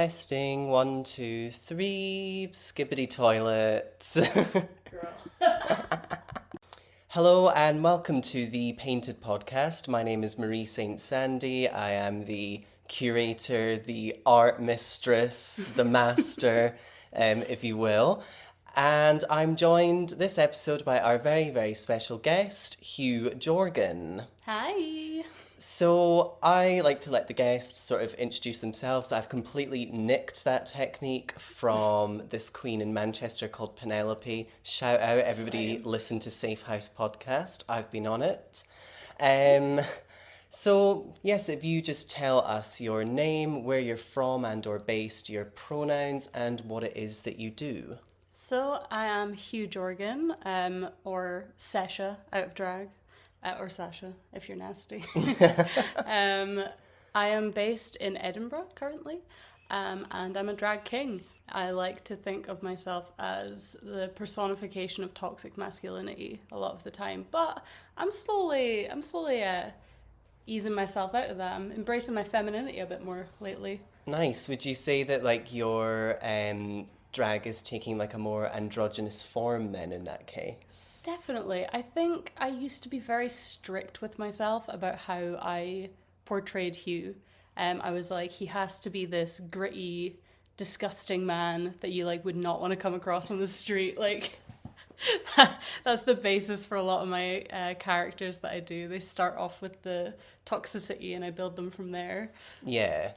Testing, 1, 2, 3, skibbity toilet. Girl. Hello and welcome to the Painted Podcast. My name is Marie St. Sandy. I am the curator, the art mistress, the master, if you will. And I'm joined this episode by our very, very special guest, Hugh Jorgon. Hi. So I like to let the guests sort of introduce themselves. I've completely nicked that technique from this queen in Manchester called Penelope. Shout out, everybody listen to Safe House podcast. I've been on it. So yes, if you just tell us your name, where you're from and or based, your pronouns and what it is that you do. So I am Hugh Jorgon, or Sasha out of drag. Or Sasha, if you're nasty. I am based in Edinburgh currently, and I'm a drag king. I like to think of myself as the personification of toxic masculinity a lot of the time, but I'm slowly easing myself out of that. I'm embracing my femininity a bit more lately. Nice. Would you say that like your drag is taking like a more androgynous form then in that case? Definitely. I think I used to be very strict with myself about how I portrayed Hugh. I was like, he has to be this gritty, disgusting man that you like would not want to come across on the street. Like that's the basis for a lot of my characters that I do. They start off with the toxicity and I build them from there. Yeah.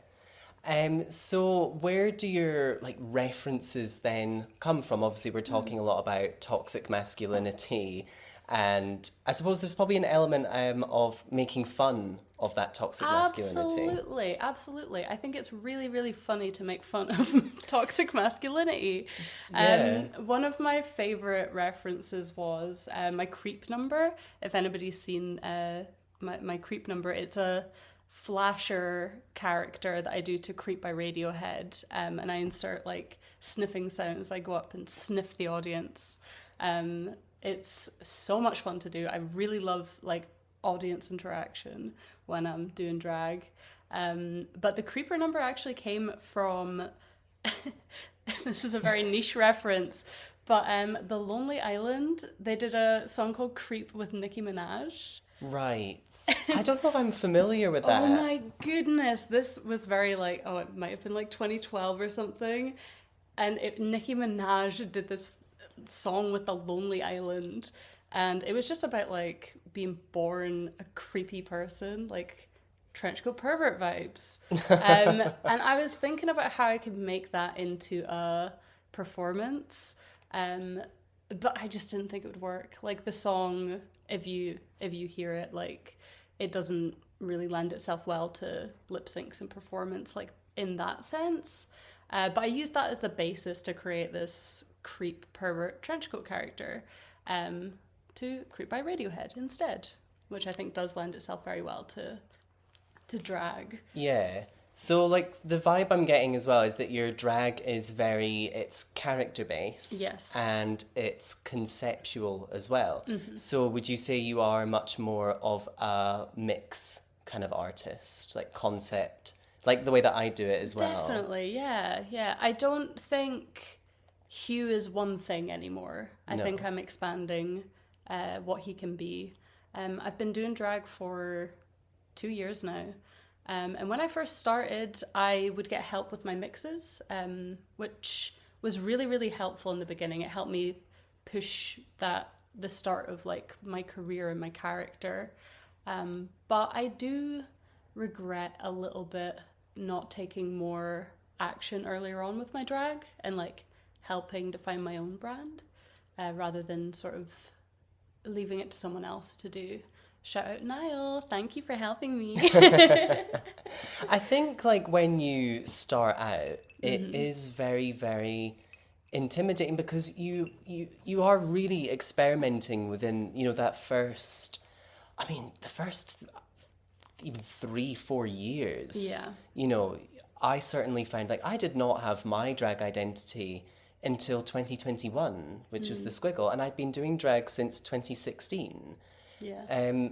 So where do your like references then come from? Obviously, we're talking a lot about toxic masculinity, and I suppose there's probably an element of making fun of that toxic masculinity. Absolutely. I think it's really, really funny to make fun of toxic masculinity. Yeah. One of my favorite references was my creep number. If anybody's seen my creep number, it's a flasher character that I do to Creep by Radiohead, and I insert like sniffing sounds. I go up and sniff the audience. It's so much fun to do. I really love like audience interaction when I'm doing drag. But the creeper number actually came from this is a very niche reference, but The Lonely Island, they did a song called Creep with Nicki Minaj. Right. I don't know if I'm familiar with that. Oh my goodness. This was very like, it might have been like 2012 or something. And Nicki Minaj did this song with The Lonely Island. And it was just about like being born a creepy person, like trenchcoat pervert vibes. And I was thinking about how I could make that into a performance. But I just didn't think it would work. Like the song, if you hear it, like it doesn't really lend itself well to lip syncs and performance, like in that sense. But I used that as the basis to create this creep pervert trenchcoat character, to Creep by Radiohead instead, which I think does lend itself very well to drag. Yeah. So like the vibe I'm getting as well is that your drag is it's character based. Yes. And it's conceptual as well. Mm-hmm. So would you say you are much more of a mix kind of artist, like concept, like the way that I do it as well? Definitely, yeah. I don't think Hugh is one thing anymore. I think I'm expanding what he can be. I've been doing drag for 2 years now. And when I first started, I would get help with my mixes, which was really, really helpful in the beginning. It helped me push the start of like my career and my character. But I do regret a little bit not taking more action earlier on with my drag and like helping define my own brand, rather than sort of leaving it to someone else to do. Shout out Niall, thank you for helping me. I think like when you start out, it is very, very intimidating because you are really experimenting within, the first even 3-4 years. Yeah. I certainly found like I did not have my drag identity until 2021, which was the Squiggle, and I'd been doing drag since 2016. Yeah.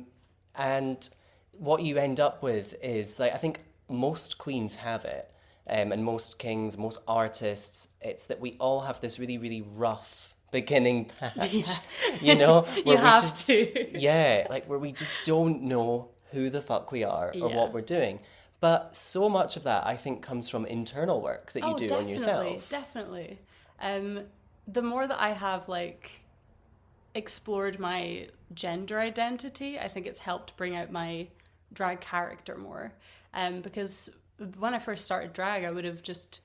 And what you end up with is like I think most queens have it, and most kings, most artists, it's that we all have this really, really rough beginning patch, you know, where You have to. yeah, like where we just don't know who the fuck we are or Yeah. what we're doing. But so much of that, I think, comes from internal work that you do on yourself. Definitely. The more that I have like explored my gender identity, I think it's helped bring out my drag character more. Because when I first started drag, I would have just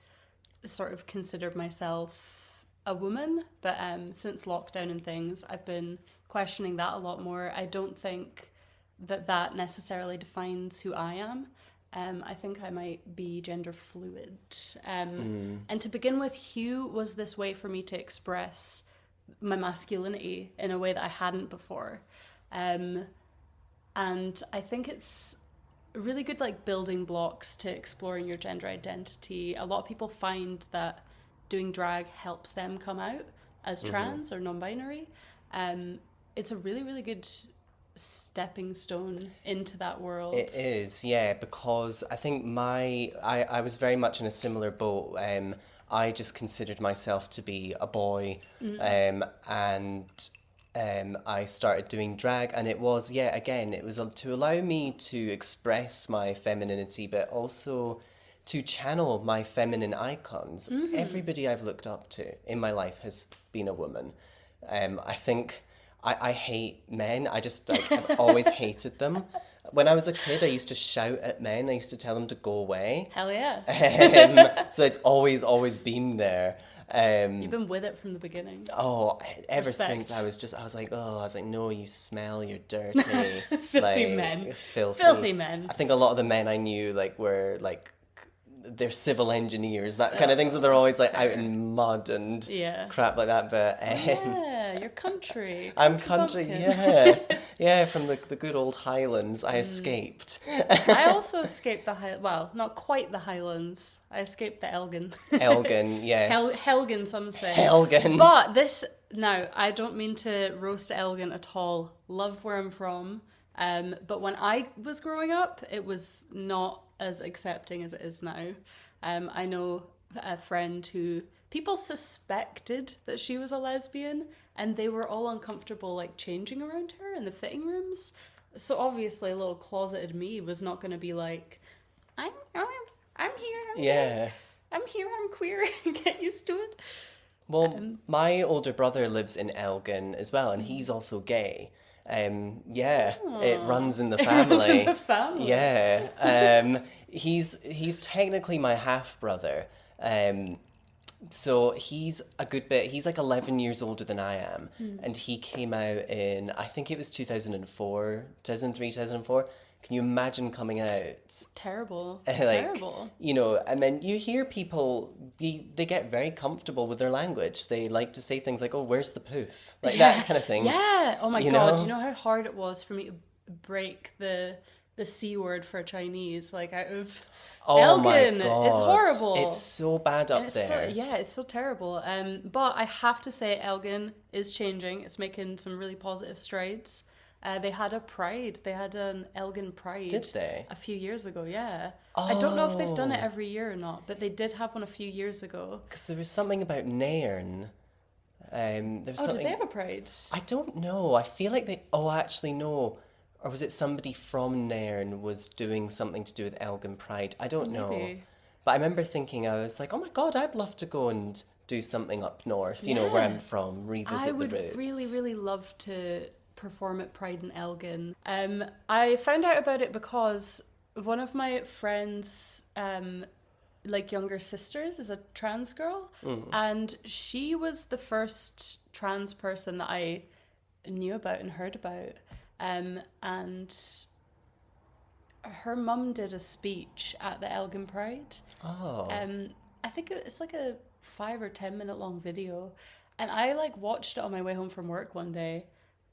sort of considered myself a woman. But since lockdown and things, I've been questioning that a lot more. I don't think that necessarily defines who I am. I think I might be gender fluid. And to begin with, Hugh was this way for me to express my masculinity in a way that I hadn't before. And I think it's really good like building blocks to exploring your gender identity. A lot of people find that doing drag helps them come out as trans or non-binary. It's a really, really good stepping stone into that world. It is, yeah, because I think I was very much in a similar boat. I just considered myself to be a boy, and I started doing drag, and it was, yeah, again, it was to allow me to express my femininity, but also to channel my feminine icons. Everybody I've looked up to in my life has been a woman. I think I hate men. I just like I've always hated them. When I was a kid, I used to shout at men. I used to tell them to go away. Hell yeah. So it's always been there. You've been with it from the beginning. Oh, ever Respect. since I was like, no, you smell, you're dirty. Filthy men. Filthy men. I think a lot of the men I knew were they're civil engineers, that kind of thing. So they're always like out in mud and crap like that. But yeah, your country. I'm country, yeah. Yeah, from the good old Highlands. I escaped. I also escaped well, not quite the Highlands. I escaped the Elgin. Elgin, yes. Helgin, some say. Elgin. But now, I don't mean to roast Elgin at all. Love where I'm from. But when I was growing up, it was not as accepting as it is now. I know a friend who people suspected that she was a lesbian, and they were all uncomfortable like changing around her in the fitting rooms. So obviously, a little closeted me was not going to be like, I'm here. I'm here. I'm queer. Get used to it. Well, my older brother lives in Elgin as well, and he's also gay. It runs in the family. It runs in the family. Yeah. He's technically my half brother. So he's a good bit. He's like 11 years older than I am, and he came out in, I think it was 2003, 2004. Can you imagine coming out? Terrible. Terrible. You know, and then you hear people, they get very comfortable with their language. They like to say things like, oh, where's the poof? Like that kind of thing. Yeah. Oh my You God. know? Do you know how hard it was for me to break the C word for Chinese, like out of Elgin? My God. It's horrible. It's so bad up there. It's so terrible. But I have to say Elgin is changing. It's making some really positive strides. They had a pride. They had an Elgin Pride. Did they? A few years ago, yeah. I don't know if they've done it every year or not, but they did have one a few years ago. Because there was something about Nairn. There was something... did they have a pride? I don't know. I feel like they... Oh, actually, no. Or was it somebody from Nairn was doing something to do with Elgin Pride? I don't know. But I remember thinking, I was like, oh my God, I'd love to go and do something up north, you know, where I'm from, revisit the roots. I would really, really love to perform at Pride in Elgin. I found out about it because one of my friends, younger sisters, is a trans girl, and she was the first trans person that I knew about and heard about. And her mum did a speech at the Elgin Pride. Oh. I think it's like a 5 or 10 minute long video, and I watched it on my way home from work one day.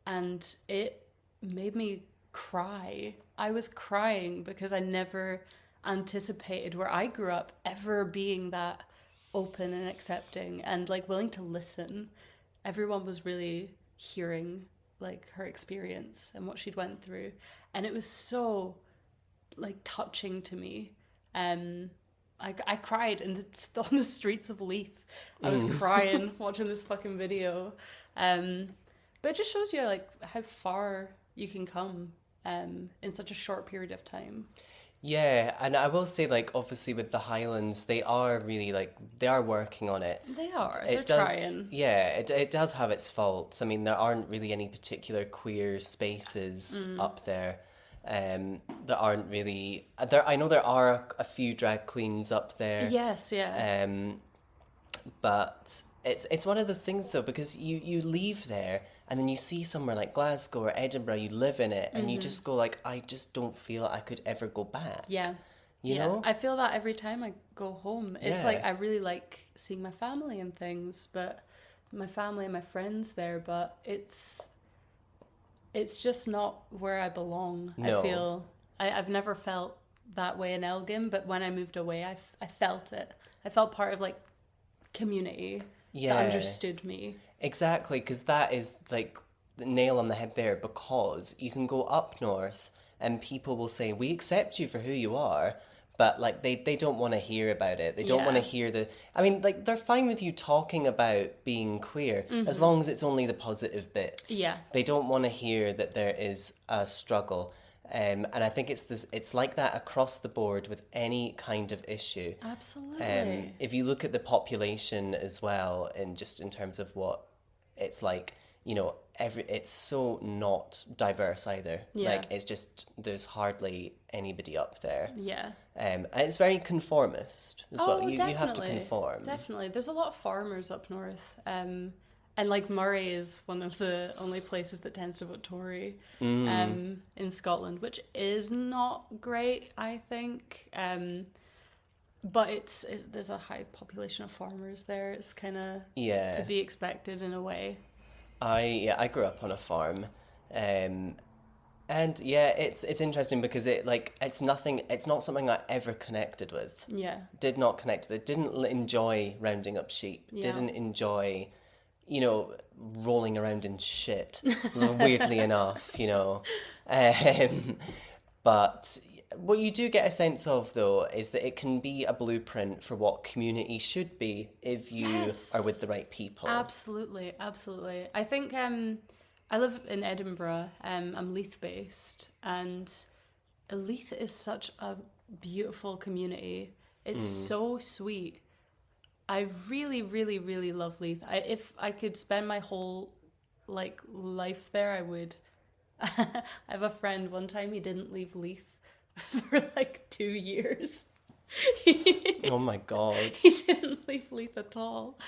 And it made me cry. I was crying because I never anticipated where I grew up ever being that open and accepting and willing to listen. Everyone was really hearing her experience and what she'd went through. And it was so touching to me. I cried on the streets of Leith. I was crying watching this fucking video. But it just shows you like how far you can come in such a short period of time. Yeah, and I will say, like, obviously with the Highlands, they are really, like, they are working on it. They are. It They're does, trying. yeah, it does have its faults. I mean, there aren't really any particular queer spaces up there. There aren't really, I know there are a few drag queens up there. Yes, yeah. But it's one of those things though, because you leave there and then you see somewhere like Glasgow or Edinburgh, you live in it, and you just go like, I just don't feel I could ever go back. Yeah. You know? I feel that every time I go home. It's Yeah. like I really like seeing my family and things, but my family and my friends there, but it's just not where I belong. No. I feel I've never felt that way in Elgin, but when I moved away, I felt it. I felt part of like community Yeah. that understood me. Exactly, because that is like the nail on the head there, because you can go up north and people will say, we accept you for who you are, but like they don't want to hear about it. They don't want to hear I mean, like they're fine with you talking about being queer as long as it's only the positive bits. Yeah. They don't want to hear that there is a struggle. And I think it's like that across the board with any kind of issue. Absolutely. If you look at the population as well, and just in terms of what it's like, you know, it's so not diverse either. Yeah. Like it's just there's hardly anybody up there. Yeah. And it's very conformist as well. You have to conform. Definitely. There's a lot of farmers up north. And like Murray is one of the only places that tends to vote Tory in Scotland, which is not great, I think. But there's a high population of farmers there. It's kind of to be expected in a way. I grew up on a farm, and yeah, it's interesting because it's not something I ever connected with. Yeah. Did not connect with it. Didn't enjoy rounding up sheep. Yeah. Didn't enjoy, you know, rolling around in shit. Weirdly enough, you know, but what you do get a sense of though is that it can be a blueprint for what community should be if you are with the right people. Absolutely, absolutely. I think I live in Edinburgh. I'm Leith based, and Leith is such a beautiful community. It's so sweet. I really, really, really love Leith. If I could spend my whole like life there, I would. I have a friend. One time he didn't leave Leith for like 2 years. Oh my god. He didn't leave Leith at all.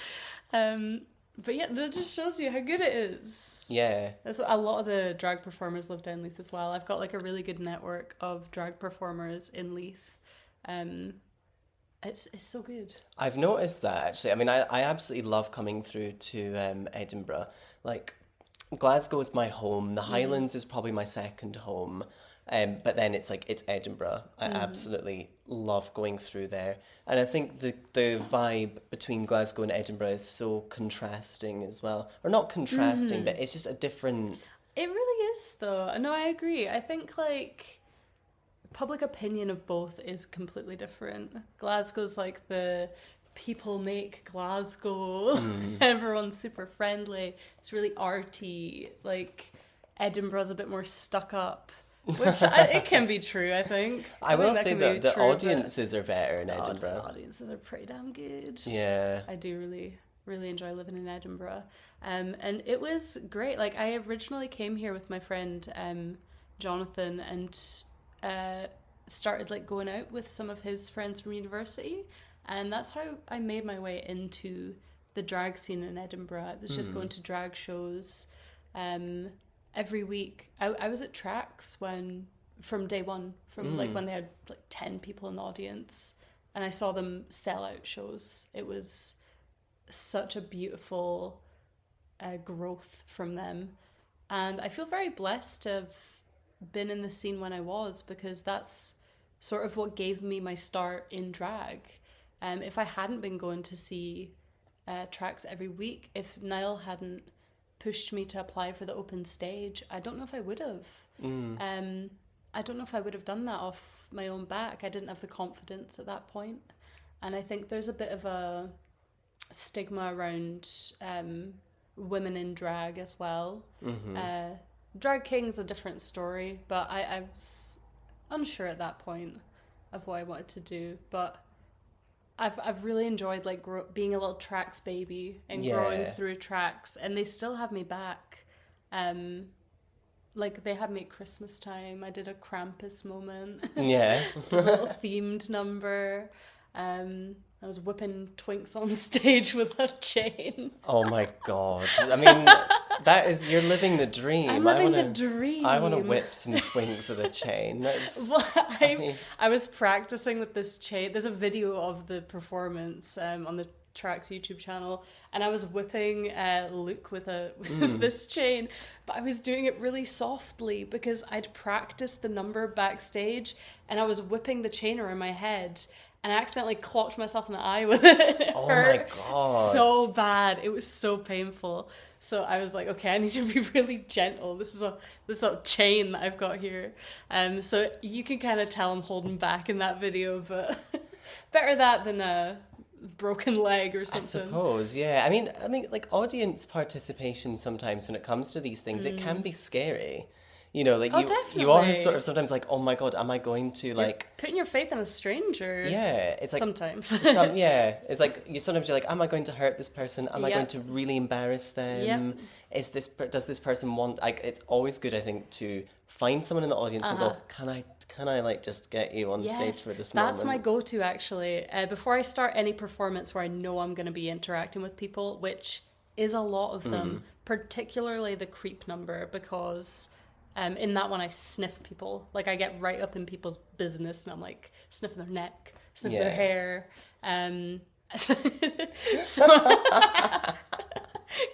But yeah, that just shows you how good it is. Yeah. That's what a lot of the drag performers live down Leith as well. I've got like a really good network of drag performers in Leith. It's so good. I've noticed that actually. I mean, I absolutely love coming through to Edinburgh. Like, Glasgow is my home. The Highlands is probably my second home. But then it's Edinburgh. I absolutely love going through there. And I think the vibe between Glasgow and Edinburgh is so contrasting as well. Or not contrasting, but it's just a different... It really is though. No, I agree. I think like public opinion of both is completely different. Glasgow's like the people make Glasgow. Everyone's super friendly. It's really arty. Like Edinburgh's a bit more stuck up. Which it can be true, I think. I will say that the true, audiences are better in Edinburgh. The audiences are pretty damn good. Yeah. I do really, really enjoy living in Edinburgh. And it was great. Like, I originally came here with my friend Jonathan and started like going out with some of his friends from university. And that's how I made my way into the drag scene in Edinburgh. I was just going to drag shows. Every week I was at Tracks from day one, like when they had like 10 people in the audience, and I saw them sell out shows. It was such a beautiful growth from them, and I feel very blessed to have been in the scene when I was, because that's sort of what gave me my start in drag. If I hadn't been going to see Tracks every week, if Niall hadn't pushed me to apply for the open stage, I don't know if I would have. I don't know if I would have done that off my own back. I didn't have the confidence at that point. And I think there's a bit of a stigma around women in drag as well. Drag King's a different story, but I was unsure at that point of what I wanted to do. But I've really enjoyed like being a little tracks baby and growing through tracks, and they still have me back. Like they had me at Christmas time. I did a Krampus moment. Yeah. Did a little themed number. I was whipping twinks on stage with a chain. Oh my God. I mean, you're living the dream. I'm living the dream. I want to whip some twinks with a chain. I was practicing with this chain. There's a video of the performance on the Tracks YouTube channel, and I was whipping Luke with this chain, but I was doing it really softly because I'd practiced the number backstage, and I was whipping the chain around my head. And I accidentally clocked myself in the eye with it. And it hurt my God. so bad. It was so painful. So I was like, okay, I need to be really gentle. This is a chain that I've got here. So you can kind of tell I'm holding back in that video, but better that than a broken leg or something. I suppose, yeah. I mean, like audience participation sometimes when it comes to these things, it can be scary. You know, like you are sort of sometimes like, oh my God, am I going to like... You're putting your faith in a stranger. Yeah, it's like... Sometimes. It's like, sometimes you're like, am I going to hurt this person? Am I going to really embarrass them? Yep. Does this person want... Like, it's always good, I think, to find someone in the audience and go, can I like just get you on stage for this moment? That's my go-to actually. Before I start any performance where I know I'm going to be interacting with people, which is a lot of them, particularly the creep number, because... in that one, I sniff people. Like, I get right up in people's business, and I'm like sniffing their neck, sniffing their hair. So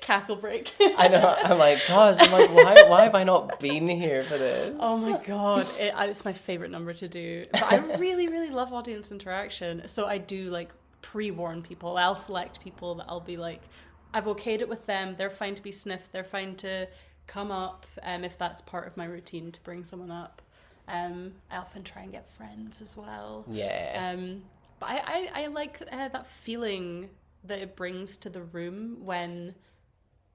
cackle break. I know. I'm like, gosh. I'm like, why have I not been here for this? Oh my God, it's my favorite number to do. But I really, really love audience interaction. So I do like pre-warn people. I'll select people that I'll be like, I've okayed it with them. They're fine to be sniffed. They're fine to come up if that's part of my routine to bring someone up. I often try and get friends as well. Yeah. But I like that feeling that it brings to the room when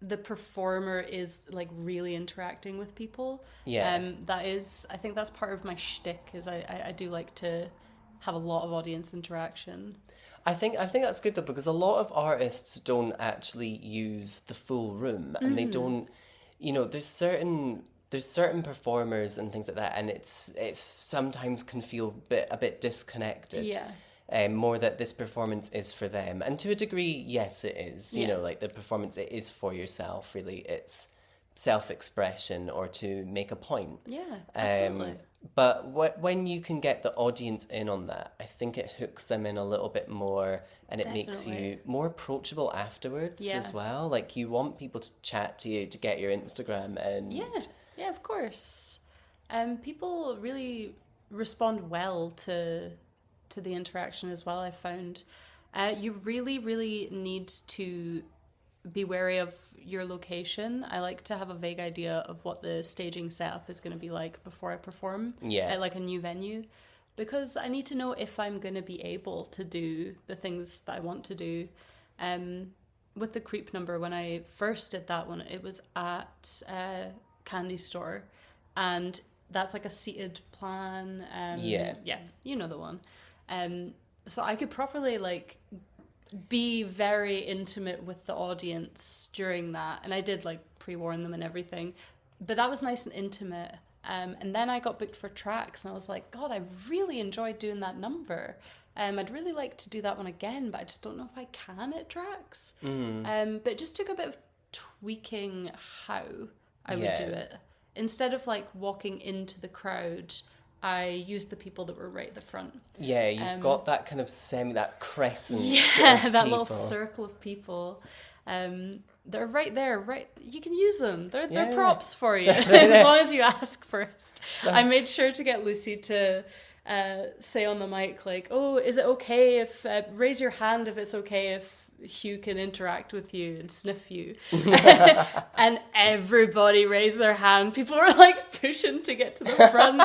the performer is like really interacting with people. Yeah. I think that's part of my shtick is I do like to have a lot of audience interaction. I think that's good though, because a lot of artists don't actually use the full room, and they don't. You know, there's certain performers and things like that, and it's sometimes can feel a bit disconnected. Yeah. More that this performance is for them, and to a degree, yes, it is. You know, like the performance, it is for yourself. Really, it's self-expression or to make a point. Yeah, absolutely. But when you can get the audience in on that, I think it hooks them in a little bit more, and it makes you more approachable afterwards as well. Like, you want people to chat to you to get your Instagram and... Yeah, of course. People really respond well to the interaction as well, I found. You really, really need to be wary of your location. I like to have a vague idea of what the staging setup is going to be like before I perform at like a new venue, because I need to know if I'm going to be able to do the things that I want to do. With the creep number, when I first did that one, it was at a candy store, and that's like a seated plan. Yeah, you know the one. So I could properly like be very intimate with the audience during that, and I did like pre-warn them and everything, but that was nice and intimate. And then I got booked for Tracks, and I was like, God, I really enjoyed doing that number. I'd really like to do that one again, but I just don't know if I can at Tracks. But it just took a bit of tweaking how I would do it. Instead of like walking into the crowd, I used the people that were right at the front. Yeah, you've got that kind of that crescent. Yeah, that little circle of people. They're right there, right? You can use them. They're props for you, as long as you ask first. I made sure to get Lucy to say on the mic, like, oh, is it okay if, raise your hand if it's okay if Hugh can interact with you and sniff you. And everybody raised their hand. People were like pushing to get to the front.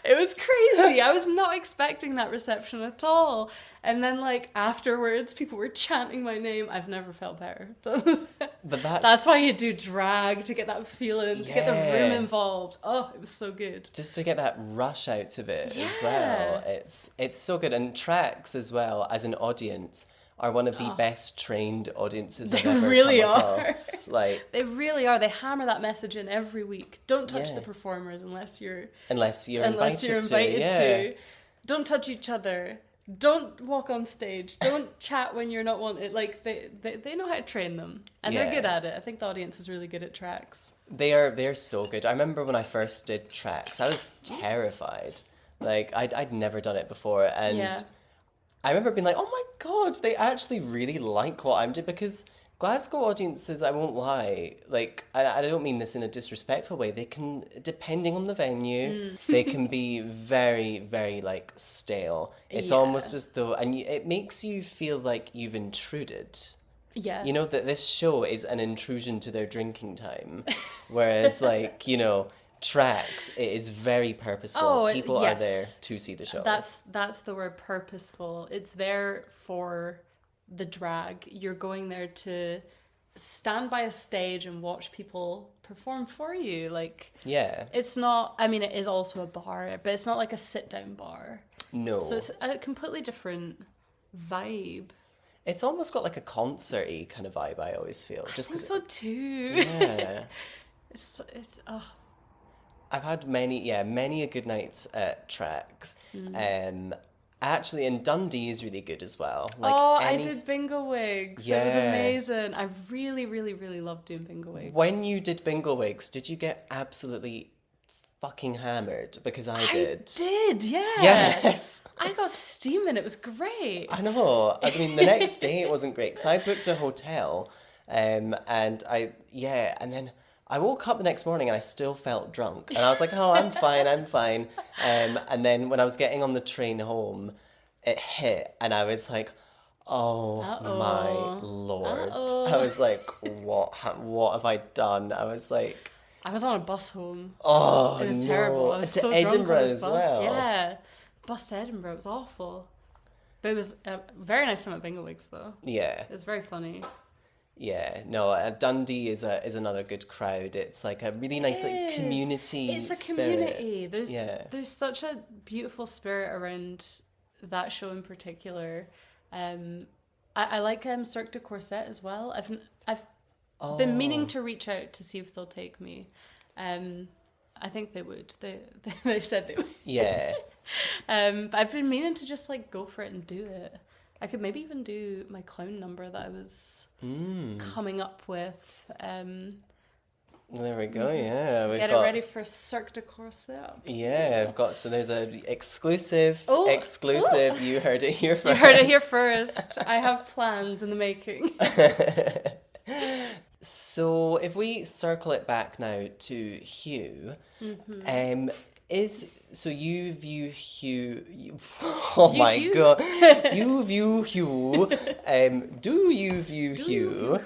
It was crazy. I was not expecting that reception at all. And then like afterwards, people were chanting my name. I've never felt better. But That's why you do drag, to get that feeling, to get the room Yeah. involved. Oh, it was so good. just to get that rush out of it as Yeah. well. It's so good. And tracks as well, as an audience, are one of the best trained audiences I've ever really come are. across. Like, They really are. They hammer that message in every week. Don't touch Yeah. the performers unless you're unless you're invited invited to. to. Don't touch each other. Don't walk on stage. Don't chat when you're not wanted. Like they know how to train them, and they're Yeah. good at it. I think the audience is really good at tracks. They're so good. I remember when I first did tracks, I was terrified. Like, I'd never done it before, and Yeah. I remember being like, oh my god, they actually really like what I'm doing, because Glasgow audiences, I won't lie, like, I don't mean this in a disrespectful way, they can, depending on the venue, they can be very, very, like, stale. It's Yeah. almost as though, and it makes you feel like you've intruded. Yeah. You know, that this show is an intrusion to their drinking time. Whereas, like, you know, tracks, it is very purposeful. Oh, People are there yes. to see the show. That's the word, purposeful. It's there for the drag. You're going there to stand by a stage and watch people perform for you. Like, Yeah. it's not, I mean, it is also a bar, but it's not like a sit down bar. No. So it's a completely different vibe. It's almost got like a concert-y kind of vibe, I always feel. I Just think 'cause so too. yeah. It's I've had many a good nights at tracks. Actually, and Dundee is really good as well. Like, I did bingo wigs. It was Yeah. amazing. I really, really, really loved doing bingo wigs. When you did bingo wigs, did you get absolutely fucking hammered? Because I did. Yeah. Yes. I got steaming. It was great. I know. I mean, the next day it wasn't great because I booked a hotel, and and then I woke up the next morning and I still felt drunk, and I was like, "Oh, I'm fine, I'm fine." And then when I was getting on the train home, it hit, and I was like, "Oh my lord!" I was like, "What? What have I done?" I was like, I was on a bus home. "Oh It was no!" terrible. I was To so drunk Edinburgh on this as bus. well. Yeah. Bus to Edinburgh. It was awful. But it was a very nice time at bingo wigs, though. Yeah. It was very funny. Yeah, no, Dundee is another good crowd. It's like a really nice like community. It's a spirit. community. There's such a beautiful spirit around that show in particular. I like Cirque du Corset as well. I've been meaning to reach out to see if they'll take me. I think they would. They said they would. Yeah. But I've been meaning to just like go for it and do it. I could maybe even do my clown number that I was coming up with. There we go. Yeah, we've Get got it ready for Cirque du Corset. yeah. I've got so there's a exclusive. Oh, You heard it here first. You heard it here first. I have plans in the making. So if we circle it back now to Hugh, you view Hugh? My Hugh? god, you view Hugh? Do you view Hugh?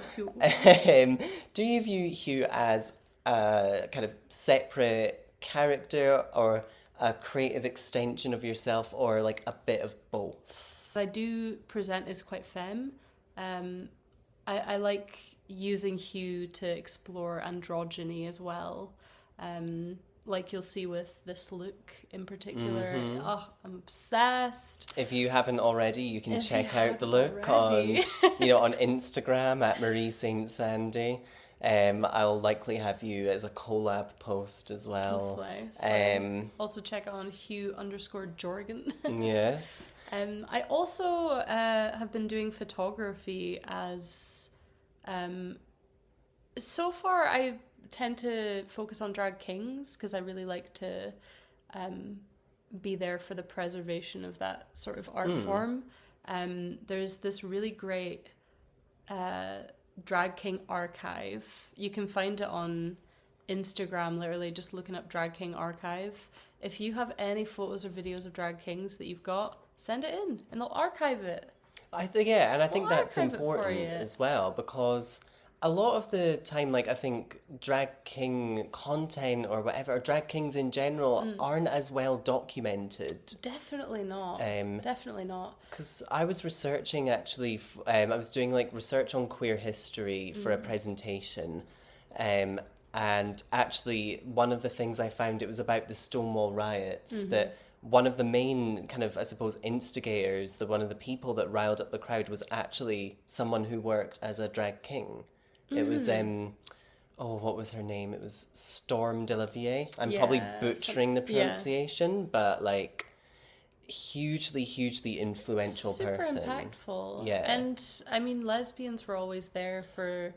Do you view Hugh as a kind of separate character or a creative extension of yourself, or like a bit of both? I do present as quite femme. I like using Hugh to explore androgyny as well. Like you'll see with this look in particular. Oh, I'm obsessed. If you haven't already, you can If check you out the haven't look already. on Instagram at Marie Saint Sandy. I'll likely have you as a collab post as well. Slay. Also check on Hugh_Jorgon. Yes. I also have been doing photography as... so far, I tend to focus on drag kings because I really like to be there for the preservation of that sort of art form. There's this really great drag king archive. You can find it on Instagram, literally just looking up drag king archive. If you have any photos or videos of drag kings that you've got, send it in and they'll archive it. I think, yeah, and I think We'll that's archive it for important you. as well because a lot of the time, like I think drag king content or whatever, or drag kings in general, aren't as well documented. Definitely not. Um, Definitely not. Because I was researching actually, I was doing like research on queer history for a presentation, um, and actually one of the things I found, it was about the Stonewall riots, that one of the main kind of, I suppose, instigators, one of the people that riled up the crowd was actually someone who worked as a drag king. It was oh, what was her name? It was Storm de la Vie. I'm probably Yeah, butchering the yeah. pronunciation, but like hugely, hugely influential Super person. impactful. Yeah. And I mean, lesbians were always there for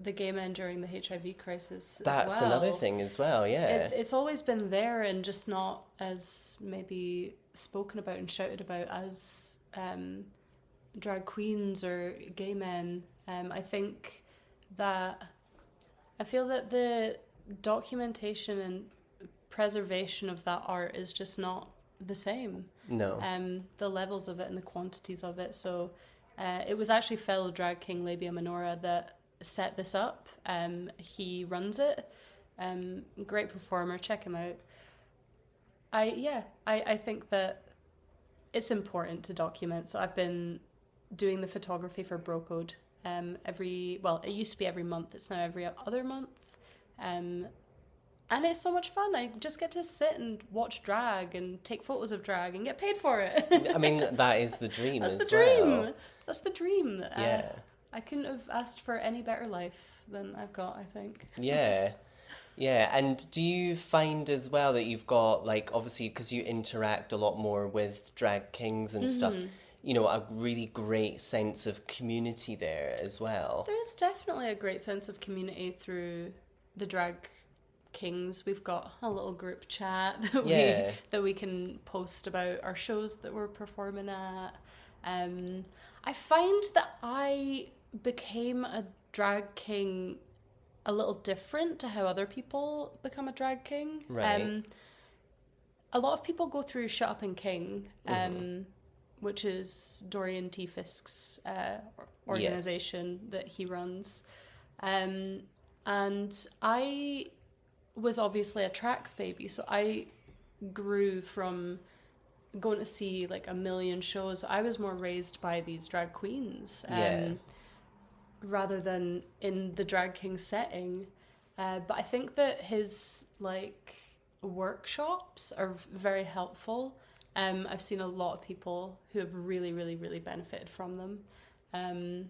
the gay men during the HIV crisis That's as well. another thing as well, yeah. It's always been there and just not as maybe spoken about and shouted about as drag queens or gay men. I think that I feel that the documentation and preservation of that art is just not the same. No. The levels of it and the quantities of it. So it was actually fellow drag king Labia Minora that set this up. He runs it. Great performer. Check him out. I think that it's important to document. So I've been doing the photography for Bro Code it used to be every month. It's now every other month. And it's so much fun. I just get to sit and watch drag and take photos of drag and get paid for it. I mean, that is the dream That's as the dream. well. That's the dream. Yeah. I couldn't have asked for any better life than I've got, I think. Yeah. Yeah, and do you find as well that you've got, like, obviously, because you interact a lot more with drag kings and stuff, you know, a really great sense of community there as well? There is definitely a great sense of community through the drag kings. We've got a little group chat that we can post about our shows that we're performing at. I find that I became a drag king a little different to how other people become a drag king. Right. A lot of people go through Shut Up and King, which is Dorian T. Fisk's organization that he runs. And I was obviously a tracks baby, so I grew from going to see like a million shows. I was more raised by these drag queens rather than in the drag king setting. But I think that his like workshops are very helpful. I've seen a lot of people who have really, really, really benefited from them.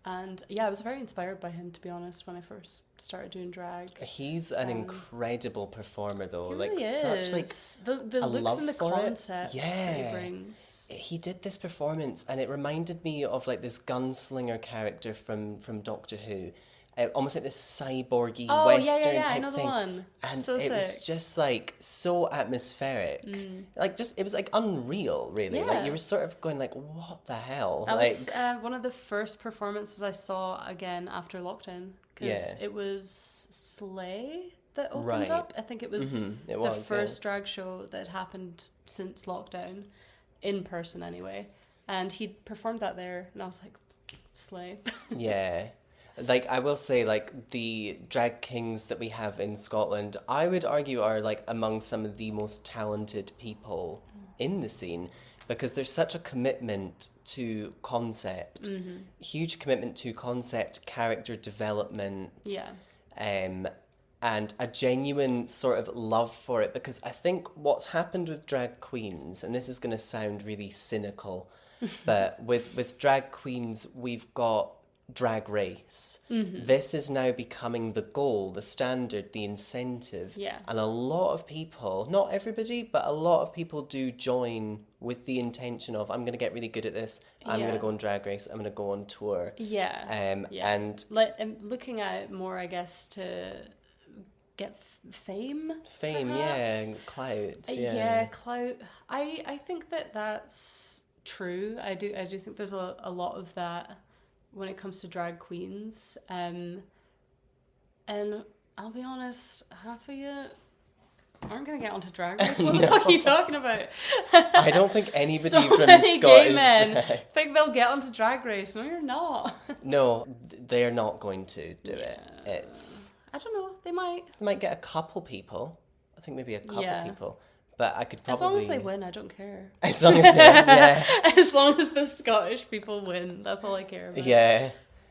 And yeah, I was very inspired by him, to be honest, when I first started doing drag. He's an incredible performer, though. He Like really such like the a looks love and the for it. concepts that he Yeah. brings. He did this performance, and it reminded me of like this gunslinger character from Doctor Who, almost like this cyborgy Oh western yeah, type I know the thing. one. And So it was sick. just like so atmospheric, like just it was like unreal, really. Like Yeah. you were sort of going like, what the hell? That like was one of the first performances I saw again after lockdown, because Yeah. it was Slay that opened Right. up. I think it was it the was, yeah. first drag show that had happened since lockdown, in person anyway. And he performed that there, and I was like, Slay. Yeah. Like, I will say, like, the drag kings that we have in Scotland, I would argue are, like, among some of the most talented people in the scene, because there's such a commitment to concept, huge commitment to concept, character development, Yeah. and a genuine sort of love for it, because I think what's happened with drag queens, and this is going to sound really cynical, but with drag queens, we've got Drag Race. This is now becoming the goal, the standard, the incentive. Yeah. And a lot of people, not everybody, but a lot of people do join with the intention of, I'm going to get really good at this. I'm going Yeah. to go on Drag Race. I'm going to go on tour. Yeah. Yeah. And I'm looking at it more, I guess, to get fame. fame, perhaps. yeah, and clout, yeah. Yeah, clout. I think that that's true. I do think there's a lot of that when it comes to drag queens. And I'll be honest, half of you aren't going to get onto Drag Race. What the fuck are you talking about? I don't think anybody So from many Scottish gay men Drag... think they'll get onto Drag Race. No, you're not. No, they are not going to do it. It's... I don't know. They might. They might get a couple people. I think maybe a couple Yeah. people. But I could probably... As long as they win, I don't care. As long as they win, yeah. As long as the Scottish people win, that's all I care about. Yeah.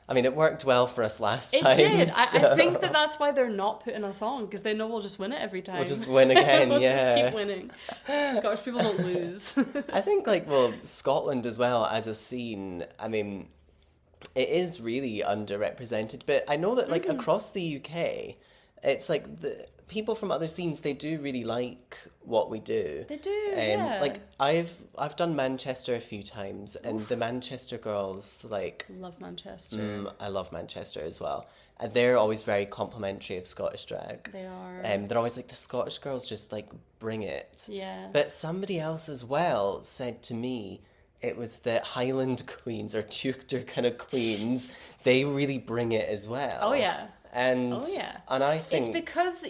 I mean, it worked well for us last time. It did. So... I think that's why they're not putting us on, because they know we'll just win it every time. We'll just win again, we'll yeah. just keep winning. Scottish people don't lose. I think, like, well, Scotland as well as a scene, I mean, it is really underrepresented. But I know that, like, across the UK, it's like the people from other scenes, they do really like what we do. They do, yeah. Like, I've done Manchester a few times, and the Manchester girls, like... Love Manchester. I love Manchester as well. And they're always very complimentary of Scottish drag. They are. They're always like, the Scottish girls just, like, bring it. Yeah. But somebody else as well said to me, it was the Highland queens, or Teuchter kind of queens, they really bring it as well. Oh, yeah. And, and I think... It's because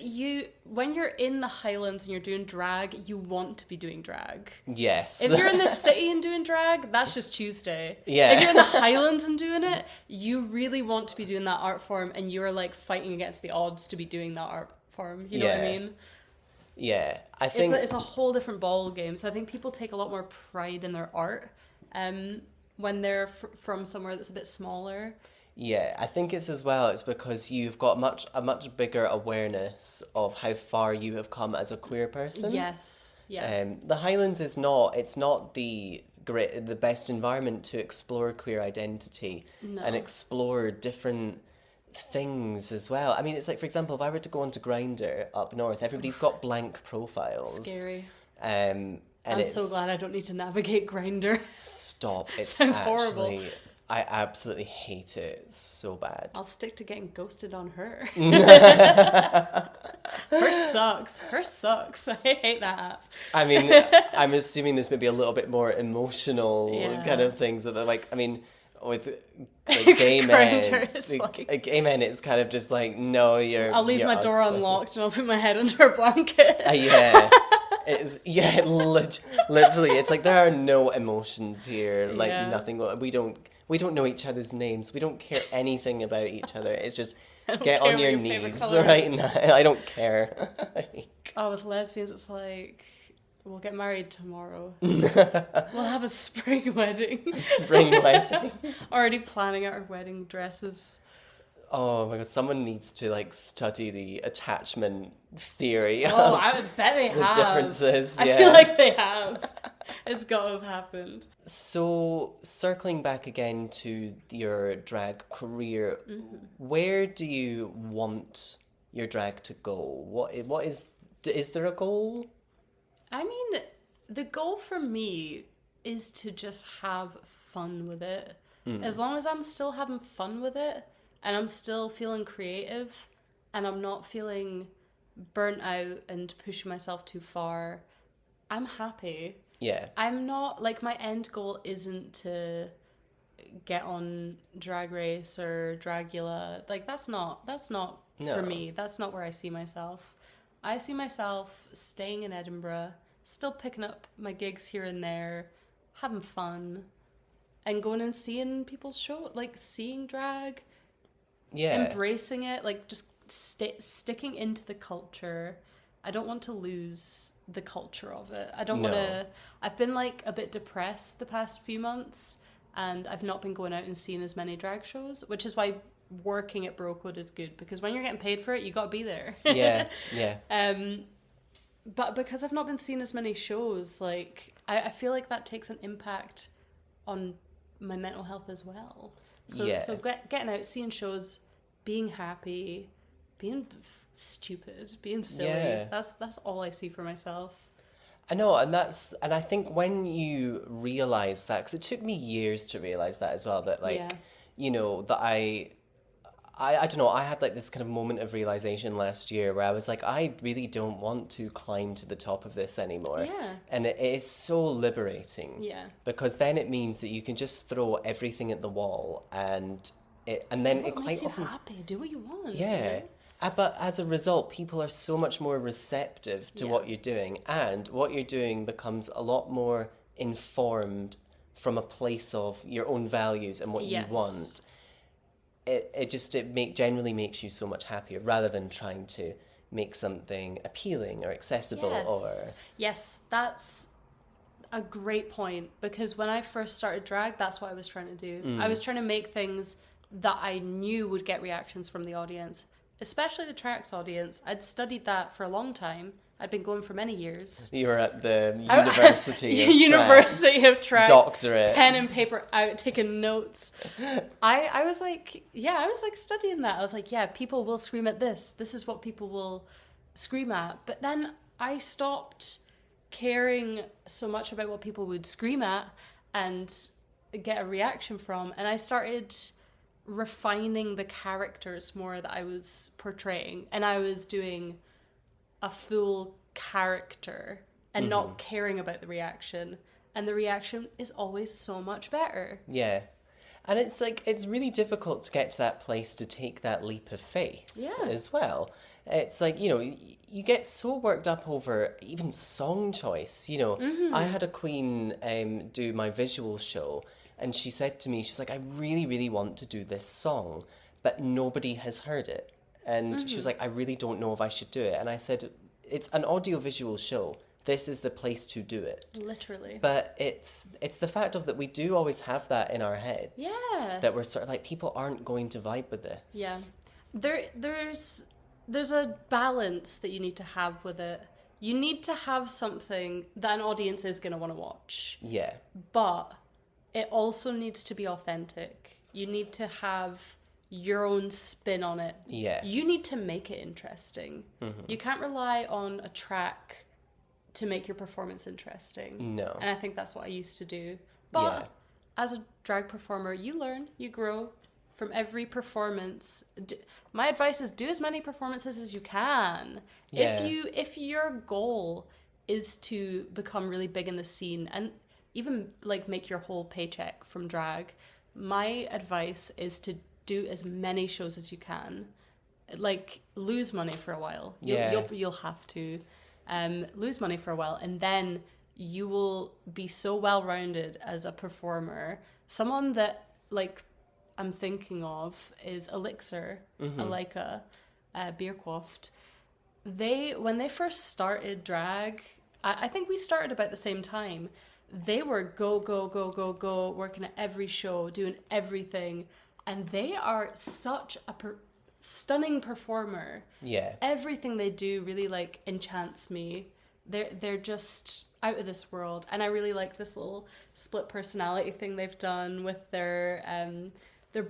when you're in the Highlands and you're doing drag, you want to be doing drag. Yes. If you're in the city and doing drag, that's just Tuesday. Yeah. If you're in the Highlands and doing it, you really want to be doing that art form, and you're like fighting against the odds to be doing that art form. You know what I mean? Yeah. I think... It's a whole different ball game. So I think people take a lot more pride in their art when they're from somewhere that's a bit smaller. Yeah, I think it's as well, it's because you've got a much bigger awareness of how far you have come as a queer person. Yes, yeah. The Highlands it's not the best environment to explore queer identity and explore different things as well. I mean, it's like, for example, if I were to go onto Grindr up north, everybody's got blank profiles. Scary. I'm so glad I don't need to navigate Grindr. Stop. It sounds horrible. I absolutely hate it. It's so bad. I'll stick to getting ghosted on her. Her sucks. I hate that app. I mean, I'm assuming there's maybe a little bit more emotional kind of things. That like, I mean, with like gay men, gay men, it's kind of just like, no, I'll leave my door unlocked and I'll put my head under a blanket. Yeah. Literally, it's like there are no emotions here, like nothing. We don't know each other's names. We don't care anything about each other. It's just get on your knees right now. I don't care. With lesbians, it's like, we'll get married tomorrow. We'll have a spring wedding. Spring wedding. Already planning out our wedding dresses. Oh my god, someone needs to like study the attachment theory. Oh, I bet they have. The differences. I feel like they have. It's got to have happened. So, circling back again to your drag career, where do you want your drag to go? What is there a goal? I mean, the goal for me is to just have fun with it. As long as I'm still having fun with it, and I'm still feeling creative, and I'm not feeling burnt out and pushing myself too far, I'm happy. Yeah. I'm not, like, my end goal isn't to get on Drag Race or Dragula. Like, that's not for me. That's not where I see myself. I see myself staying in Edinburgh, still picking up my gigs here and there, having fun, and going and seeing people's show, like, seeing drag. Yeah. Embracing it, like, just sticking into the culture. I don't want to lose the culture of it. I don't want to... I've been, like, a bit depressed the past few months, and I've not been going out and seeing as many drag shows, which is why working at Brokewood is good, because when you're getting paid for it, you got to be there. Yeah. But because I've not been seeing as many shows, like, I feel like that takes an impact on my mental health as well. So getting out, seeing shows, being happy, being stupid, being silly. That's all I see for myself. I know, and I think when you realize that, because it took me years to realize that as well, that like, you know, that I don't know, I had like this kind of moment of realization last year where I was like, I really don't want to climb to the top of this anymore. Yeah. And it is so liberating. Yeah. Because then it means that you can just throw everything at the wall and then it quite makes you often happy. Do what you want. Yeah. You know? But as a result, people are so much more receptive to Yeah. what you're doing, and what you're doing becomes a lot more informed from a place of your own values and what you Yes. want. Generally makes you so much happier rather than trying to make something appealing or accessible Yes, that's a great point, because when I first started drag, that's what I was trying to do. I was trying to make things that I knew would get reactions from the audience, especially the trans audience. I'd studied that for a long time. I'd been going for many years. You were at the University of Tracks, doctorate, pen and paper out, taking notes. I was like, I was like studying that. I was like, people will scream at this. This is what people will scream at. But then I stopped caring so much about what people would scream at and get a reaction from, and I started refining the characters more that I was portraying, and I was doing a full character and not caring about the reaction, and the reaction is always so much better. Yeah. And it's like, it's really difficult to get to that place to take that leap of faith as well. It's like, you get so worked up over even song choice. I had a queen do my visual show, and she said to me, she's like, I really, really want to do this song, but nobody has heard it. And she was like, I really don't know if I should do it. And I said, it's an audiovisual show. This is the place to do it. Literally. But it's the fact of that we do always have that in our heads. Yeah. That we're sort of like, people aren't going to vibe with this. Yeah. There's a balance that you need to have with it. You need to have something that an audience is going to want to watch. Yeah. But it also needs to be authentic. You need to have your own spin on it. Yeah. You need to make it interesting. You can't rely on a track to make your performance interesting. No. And I think that's what I used to do. But as a drag performer, you learn, you grow from every performance. My advice is do as many performances as you can. Yeah. If your goal is to become really big in the scene and even like make your whole paycheck from drag, my advice is to do as many shows as you can. Like, lose money for a while. You'll have to lose money for a while, and then you will be so well-rounded as a performer. Someone that, like, I'm thinking of is Elixir, Alika, Beerquaft. When they first started drag, I think we started about the same time. They were go, working at every show, doing everything. And they are such a stunning performer. Yeah. Everything they do really, like, enchants me. They're just out of this world. And I really like this little split personality thing they've done with their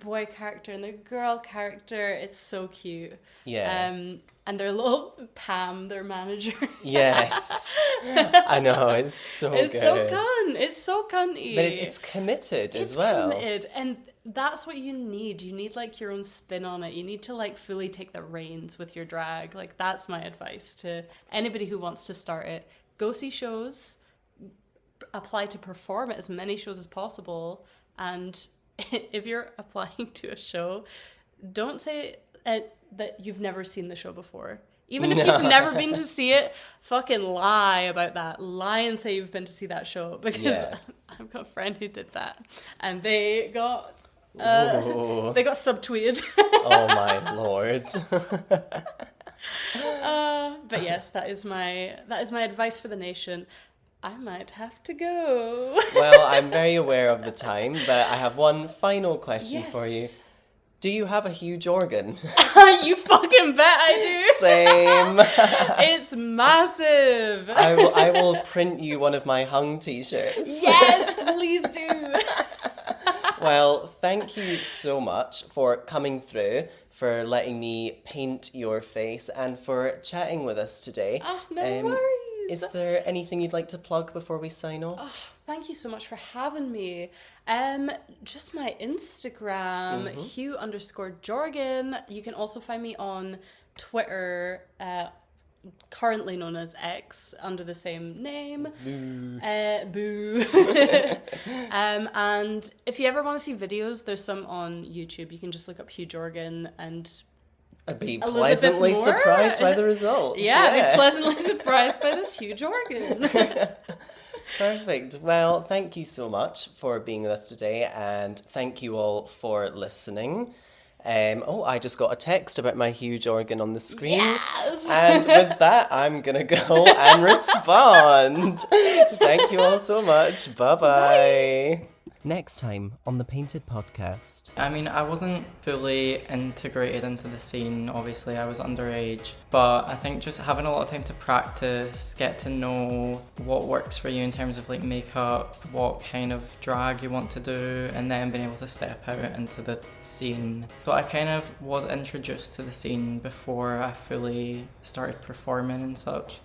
boy character and their girl character. It's so cute. Yeah. And their little Pam, their manager. Yes. I know, it's so good. It's so cunty. But it's committed as well. It's committed. And that's what you need. You need, like, your own spin on it. You need to, like, fully take the reins with your drag. Like, that's my advice to anybody who wants to start it. Go see shows. Apply to perform at as many shows as possible. And if you're applying to a show, don't say that you've never seen the show before. Even if you've never been to see it, fucking lie about that. Lie and say you've been to see that show. Because I've got a friend who did that. And they got subtweeted. Oh my lord. But yes, that is my advice for the nation. I might have to go. Well, I'm very aware of the time, but I have one final question for you. Do you have a Hugh Jorgon? You fucking bet I do. Same. It's massive. I will print you one of my hung t-shirts. Yes, please do. Well, thank you so much for coming through, for letting me paint your face, and for chatting with us today. Oh, no worries. Is there anything you'd like to plug before we sign off? Oh, thank you so much for having me. Just my Instagram, Hugh_Jorgon. You can also find me on Twitter, currently known as X, under the same name. Boo. And if you ever want to see videos, there's some on YouTube. You can just look up Hugh Jorgon and I'd be Elizabeth pleasantly Moore? surprised by the results. Yeah, I'd be pleasantly surprised by this Hugh Jorgon. Perfect. Well, thank you so much for being with us today, and thank you all for listening. I just got a text about my Hugh Jorgon on the screen. Yes! And with that, I'm going to go and respond. Thank you all so much. Bye-bye. Next time on the Painted Podcast. I mean, I wasn't fully integrated into the scene, obviously, I was underage, but I think just having a lot of time to practice, get to know what works for you in terms of like makeup, what kind of drag you want to do, and then being able to step out into the scene. So I kind of was introduced to the scene before I fully started performing and such.